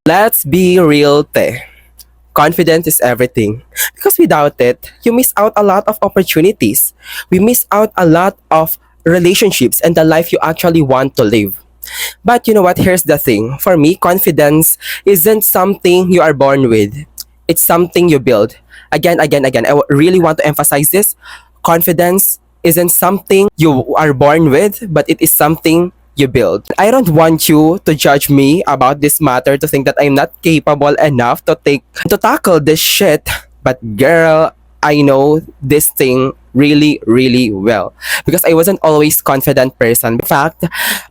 Let's be real, te. Confidence is everything. Because without it, you miss out a lot of opportunities. We miss out a lot of relationships and the life you actually want to live. But you know what? Here's the thing. For me, confidence isn't something you are born with. It's something you build. Again. Really want to emphasize this. Confidence isn't something you are born with, but it is something you build. I don't want you to judge me about this matter to think that I'm not capable enough to tackle this shit. But girl, I know this thing really well because I wasn't always confident person. In fact,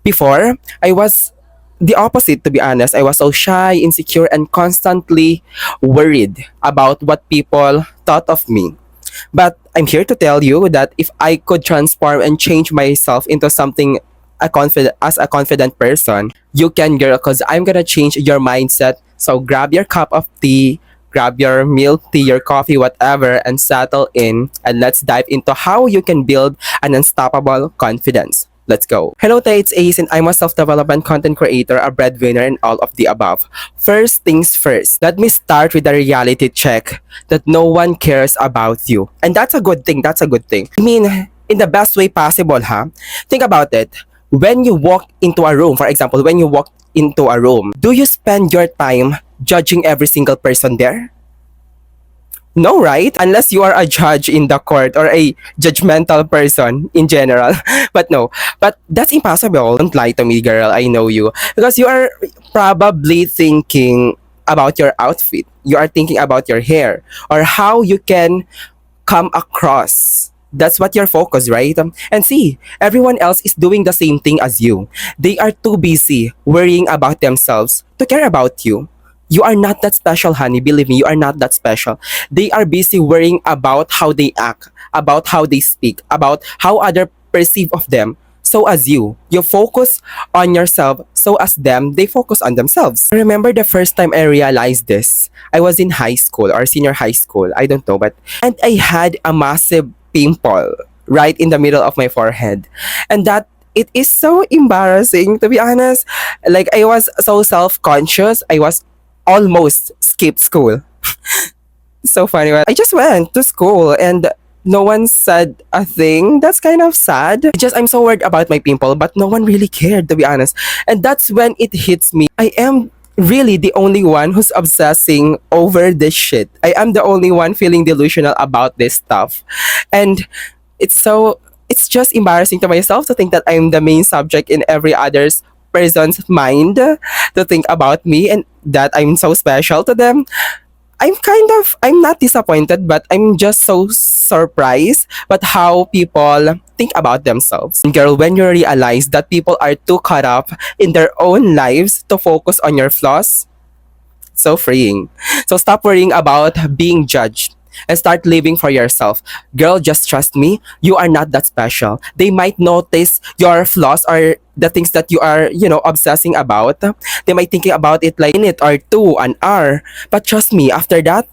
before I was the opposite, to be honest. I was so shy, insecure, and constantly worried about what people thought of me. But I'm here to tell you that if I could transform and change myself into something a confident person, you can, girl, because I'm gonna change your mindset. So grab your cup of tea, grab your milk tea, your coffee, whatever, and settle in. And let's dive into how you can build an unstoppable confidence. Let's go. Hello, Tay, it's Ace, and I'm a self-development content creator, a breadwinner, and all of the above. First things first, let me start with a reality check that no one cares about you. And that's a good thing. That's a good thing. I mean, in the best way possible, huh? Think about it. When you walk into a room, for example, when you walk into a room, do you spend your time judging every single person there? No, right? Unless you are a judge in the court or a judgmental person in general. But no, but that's impossible. Don't lie to me, girl. I know you. Because you are probably thinking about your outfit. You are thinking about your hair or how you can come across. That's what your focus, right? And see, everyone else is doing the same thing as you. They are too busy worrying about themselves to care about you. You are not that special, honey. Believe me, you are not that special. They are busy worrying about how they act, about how they speak, about how others perceive of them. So as you focus on yourself. So as them, they focus on themselves. I remember the first time I realized this. I was in high school or senior high school. I don't know, but and I had a massive pimple right in the middle of my forehead, and that it is so embarrassing, to be honest. Like, I was so self-conscious. I was almost skipped school. So funny. I just went to school and no one said a thing. That's kind of sad. I'm so worried about my pimple, but no one really cared, to be honest. And that's when it hits me. I am really the only one who's obsessing over this shit. I am the only one feeling delusional about this stuff. And it's just embarrassing to myself to think that I'm the main subject in every other's person's mind to think about me and that I'm so special to them. I'm not disappointed, but I'm just so surprised but how people think about themselves. Girl, when you realize that people are too caught up in their own lives to focus on your flaws, so freeing. So stop worrying about being judged and start living for yourself. Girl, just trust me, you are not that special. They might notice your flaws or the things that you are, obsessing about. They might thinking about it like a minute or two, an hour. But trust me, after that,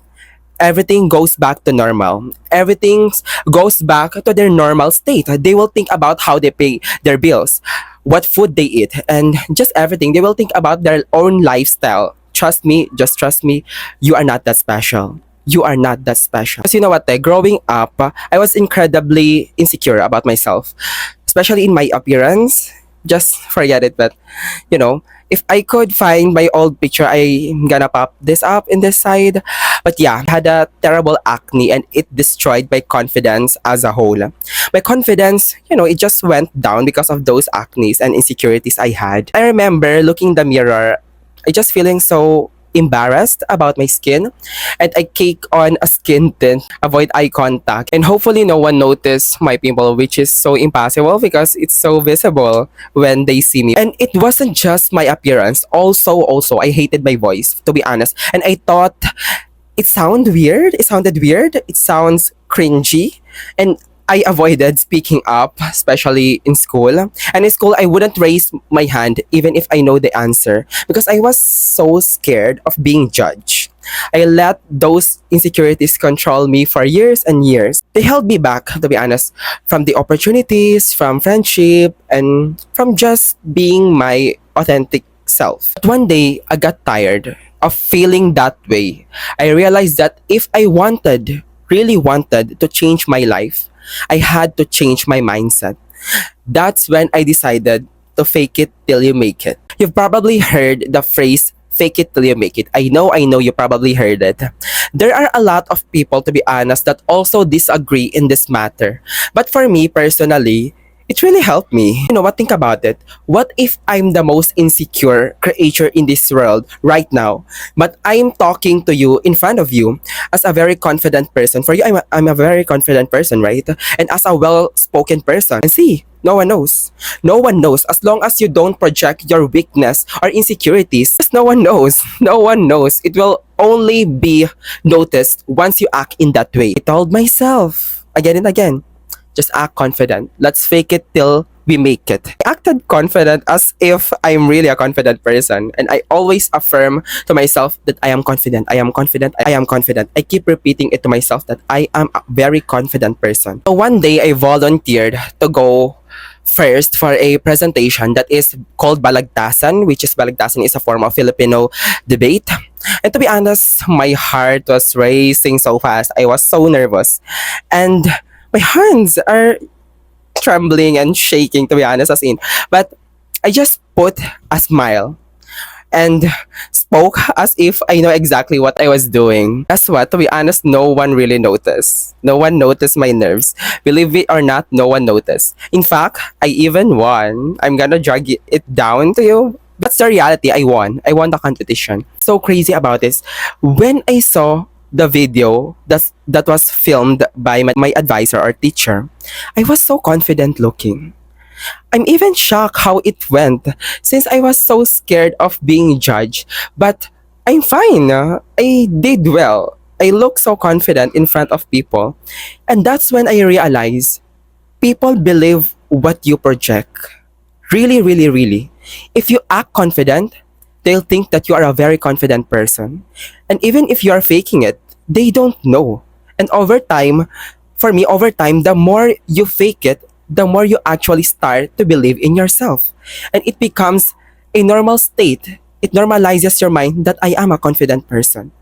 everything goes back to normal. Everything goes back to their normal state. They will think about how they pay their bills, what food they eat, and just everything. They will think about their own lifestyle. Trust me, just trust me, you are not that special. You are not that special. Because you know what, growing up, I was incredibly insecure about myself, especially in my appearance. Just forget it, but if I could find my old picture, I'm gonna pop this up in this side. But yeah, I had a terrible acne and it destroyed my confidence as a whole. My confidence, it just went down because of those acnes and insecurities I had. I remember looking in the mirror, I just feeling so embarrassed about my skin, and I cake on a skin tint, avoid eye contact, and hopefully no one noticed my pimple, which is so impossible because it's so visible when they see me. And it wasn't just my appearance, also I hated my voice, to be honest, and I thought it sounded weird, it sounds cringy, and I avoided speaking up, especially in school. And in school, I wouldn't raise my hand even if I know the answer because I was so scared of being judged. I let those insecurities control me for years and years. They held me back, to be honest, from the opportunities, from friendship, and from just being my authentic self. But one day, I got tired. of feeling that way, I realized that if I wanted, really wanted to change my life, I had to change my mindset. That's when I decided to fake it till you make it. You've probably heard the phrase fake it till you make it. I know you probably heard it. There are a lot of people, to be honest, that also disagree in this matter. But for me personally, it really helped me. You know what? Think about it. What if I'm the most insecure creature in this world right now, but I'm talking to you in front of you as a very confident person? For you, I'm a very confident person, right? And as a well-spoken person. And see, no one knows. No one knows. As long as you don't project your weakness or insecurities, no one knows. No one knows. It will only be noticed once you act in that way. I told myself again and again, just act confident. Let's fake it till we make it. I acted confident as if I'm really a confident person. And I always affirm to myself that I am confident. I am confident. I am confident. I keep repeating it to myself that I am a very confident person. So one day I volunteered to go first for a presentation that is called Balagtasan, which is Balagtasan is a form of Filipino debate. And to be honest, my heart was racing so fast. I was so nervous. And my hands are trembling and shaking, to be honest, as in. But I just put a smile and spoke as if I know exactly what I was doing. That's what, to be honest, no one really noticed. No one noticed my nerves. Believe it or not, no one noticed. In fact, I even won. I'm gonna drag it down to you. That's the reality. I won. I won the competition. So crazy about this. When I saw the video that was filmed by my advisor or teacher, I was so confident looking. I'm even shocked how it went since I was so scared of being judged. But I'm fine. I did well. I look so confident in front of people. And that's when I realized people believe what you project. Really, really, really. If you act confident, they'll think that you are a very confident person. And even if you are faking it, they don't know. And over time, for me, over time, the more you fake it, the more you actually start to believe in yourself. And it becomes a normal state. It normalizes your mind that I am a confident person.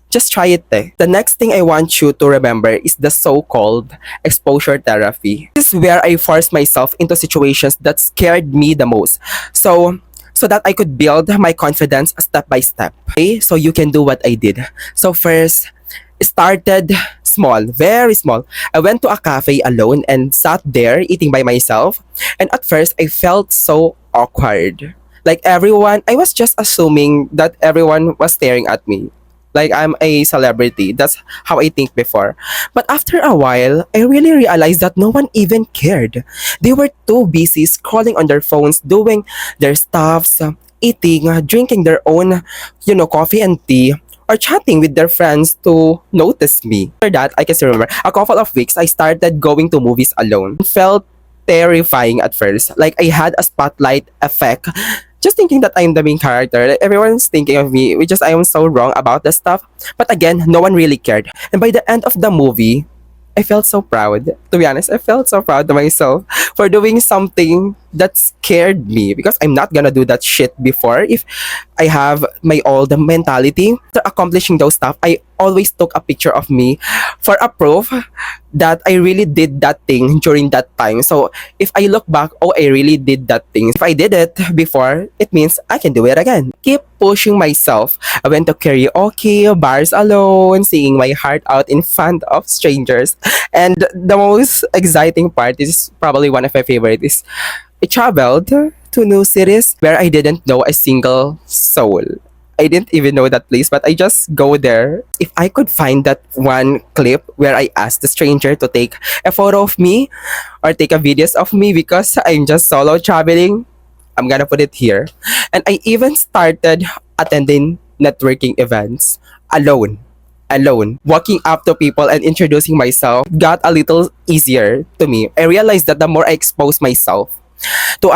Just try it. The next thing I want you to remember is the so-called exposure therapy. This is where I forced myself into situations that scared me the most. So that I could build my confidence step by step. Okay? So you can do what I did. So first, started small, very small. I went to a cafe alone and sat there eating by myself. And at first, I felt so awkward. Like everyone, I was just assuming that everyone was staring at me. Like I'm a celebrity. That's how I think before. But after a while, I really realized that no one even cared. They were too busy scrolling on their phones, doing their stuffs, eating, drinking their own, coffee and tea, or chatting with their friends to notice me. After that, I can still remember, a couple of weeks, I started going to movies alone. It felt terrifying at first. Like I had a spotlight effect. Just thinking that I'm the main character. Like, everyone's thinking of me, which is I am so wrong about the stuff. But again, no one really cared. And by the end of the movie, I felt so proud. To be honest, I felt so proud of myself for doing something that scared me because I'm not gonna do that shit before if I have my old mentality. After accomplishing those stuff, I always took a picture of me for a proof that I really did that thing during that time. So if I look back, oh, I really did that thing. If I did it before, it means I can do it again. Keep pushing myself. I went to karaoke, bars alone, singing my heart out in front of strangers. And the most exciting part is probably one of my favorite is I traveled to new cities where I didn't know a single soul. I didn't even know that place, but I just go there. If I could find that one clip where I asked the stranger to take a photo of me or take a videos of me because I'm just solo traveling, I'm gonna put it here. And I even started attending networking events alone. Alone. Walking up to people and introducing myself got a little easier to me. I realized that the more I expose myself to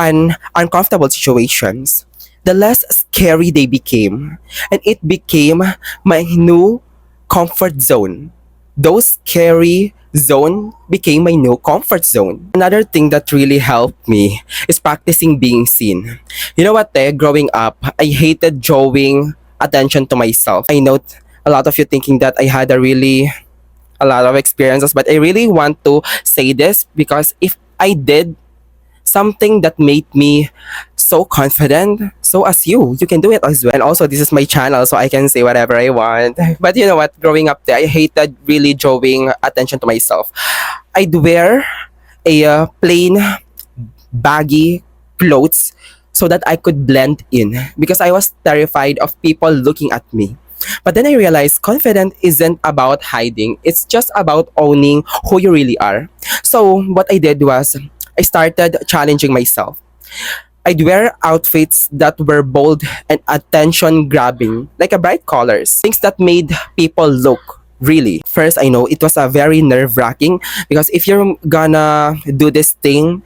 uncomfortable situations, the less scary they became. And it became my new comfort zone. Those scary zone became my new comfort zone. Another thing that really helped me is practicing being seen. You know what, growing up, I hated drawing attention to myself. I know a lot of you thinking that I had a lot of experiences, but I really want to say this because if I did something that made me so confident, so as you can do it as well. And also, this is my channel, so I can say whatever I want. But you know what? Growing up there, I hated really drawing attention to myself. I'd wear a plain baggy clothes so that I could blend in because I was terrified of people looking at me. But then I realized confidence isn't about hiding, it's just about owning who you really are. So, what I did was I started challenging myself. I'd wear outfits that were bold and attention grabbing, like a bright colors, things that made people look really. First, I know it was a very nerve wracking because if you're gonna do this thing,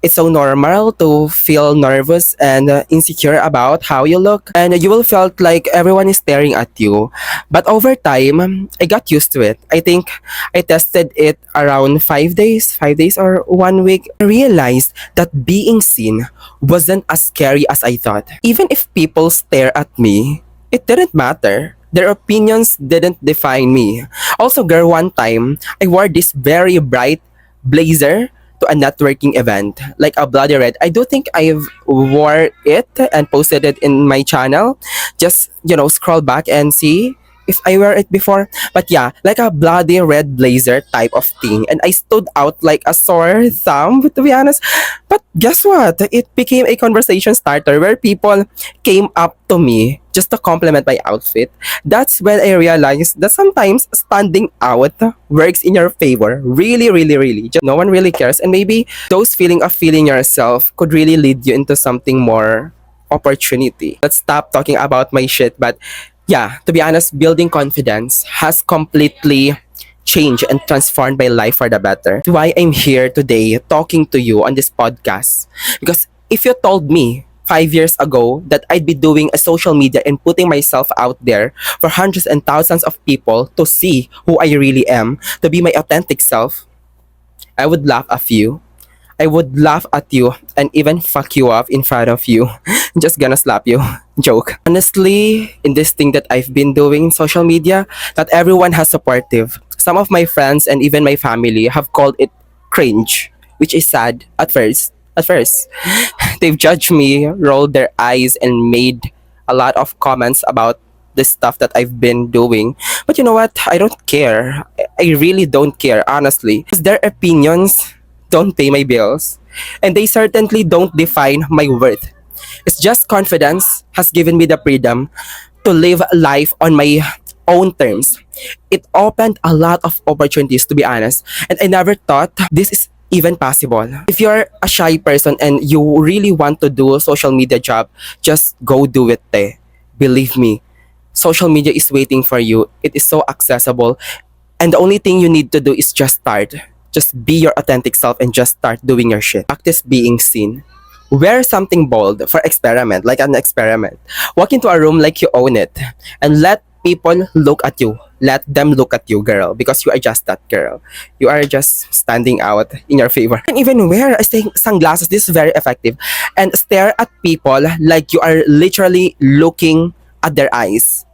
it's so normal to feel nervous and insecure about how you look, and you will felt like everyone is staring at you. But over time, I got used to it. I think I tested it around 5 days or 1 week. I realized that being seen wasn't as scary as I thought. Even if people stare at me, it didn't matter. Their opinions didn't define me. Also, girl, one time I wore this very bright blazer to a networking event, like a bloody red. I do think I've wore it and posted it in my channel. Just, scroll back and see if I wear it before. But yeah, like a bloody red blazer type of thing. And I stood out like a sore thumb, to be honest. But guess what? It became a conversation starter where people came up to me just to compliment my outfit. That's when I realized that sometimes standing out works in your favor. Really, really, really. Just no one really cares. And maybe those feeling of feeling yourself could really lead you into something more opportunity. Let's stop talking about my shit. But yeah, to be honest, building confidence has completely changed and transformed my life for the better. That's why I'm here today talking to you on this podcast. Because if you told me 5 years ago that I'd be doing a social media and putting myself out there for hundreds and thousands of people to see who I really am, to be my authentic self, I would laugh at you. I would laugh at you and even fuck you up in front of you. Just gonna slap you. Joke. Honestly, in this thing that I've been doing in social media, not everyone has supportive. Some of my friends and even my family have called it cringe, which is sad at first. At first, they've judged me, rolled their eyes, and made a lot of comments about the stuff that I've been doing. But you know what? I don't care. I really don't care, honestly. Because their opinions don't pay my bills. And they certainly don't define my worth. It's just confidence has given me the freedom to live life on my own terms. It opened a lot of opportunities, to be honest. And I never thought this is even possible. If you're a shy person and you really want to do a social media job, just go do it. Believe me, social media is waiting for you. It is so accessible. And the only thing you need to do is just start. Just be your authentic self and just start doing your shit. Practice being seen. Wear something bold for experiment, like an experiment. Walk into a room like you own it. And let people look at you. Let them look at you, girl, because you are just that girl. You are just standing out in your favor. And even wear sunglasses. This is very effective. And stare at people like you are literally looking at their eyes.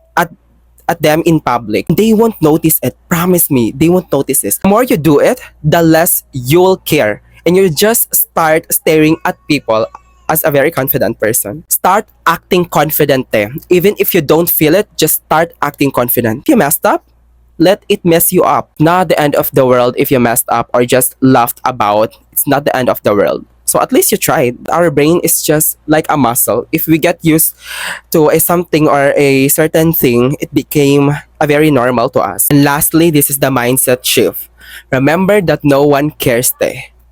At them in public. They won't notice it. Promise me, they won't notice this. The more you do it, the less you'll care. And you just start staring at people as a very confident person. Start acting confident. Even if you don't feel it, just start acting confident. If you messed up, let it mess you up. Not the end of the world if you messed up or just laughed about. It's not the end of the world. So at least you tried. Our brain is just like a muscle. If we get used to a something or a certain thing, it became a very normal to us. And lastly, this is the mindset shift. Remember that no one cares.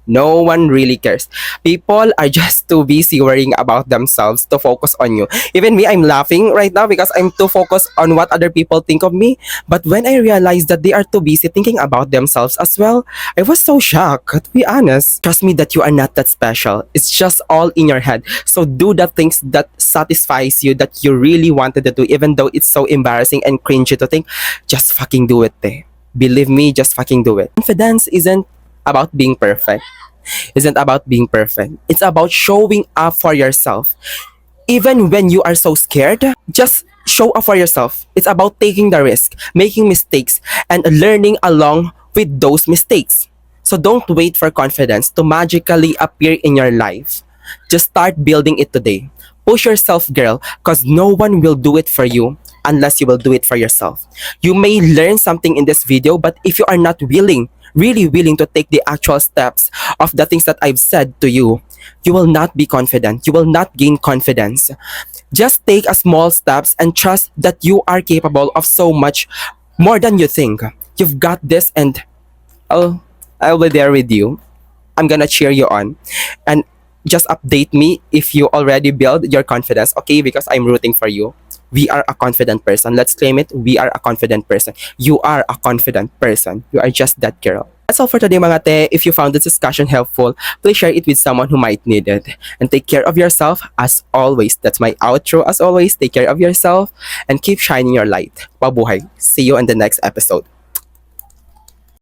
No one really cares. People are just too busy worrying about themselves to focus on you. Even me, I'm laughing right now because I'm too focused on what other people think of me. But when I realized that they are too busy thinking about themselves as well, I was so shocked, to be honest. Trust me that you are not that special. It's just all in your head. So do the things that satisfies you, that you really wanted to do, even though it's so embarrassing and cringy to think. Just fucking do it. Believe me, just fucking do it. Confidence isn't about being perfect. Isn't about being perfect. It's about showing up for yourself. Even when you are so scared, just show up for yourself. It's about taking the risk, making mistakes, and learning along with those mistakes. So don't wait for confidence to magically appear in your life. Just start building it today. Push yourself, girl, because no one will do it for you unless you will do it for yourself. You may learn something in this video, but if you are not willing, really willing to take the actual steps of the things that I've said to you, you will not be confident. You will not gain confidence. Just take a small steps and trust that you are capable of so much more than you think. You've got this, and I'll I'll be there with you. I'm gonna cheer you on. And just update me if you already build your confidence, okay? Because I'm rooting for you. We are a confident person. Let's claim it. We are a confident person. You are a confident person. You are just that girl. That's all for today, mga te. If you found this discussion helpful, please share it with someone who might need it. And take care of yourself as always. That's my outro as always. Take care of yourself and keep shining your light. Pabuhay. See you in the next episode.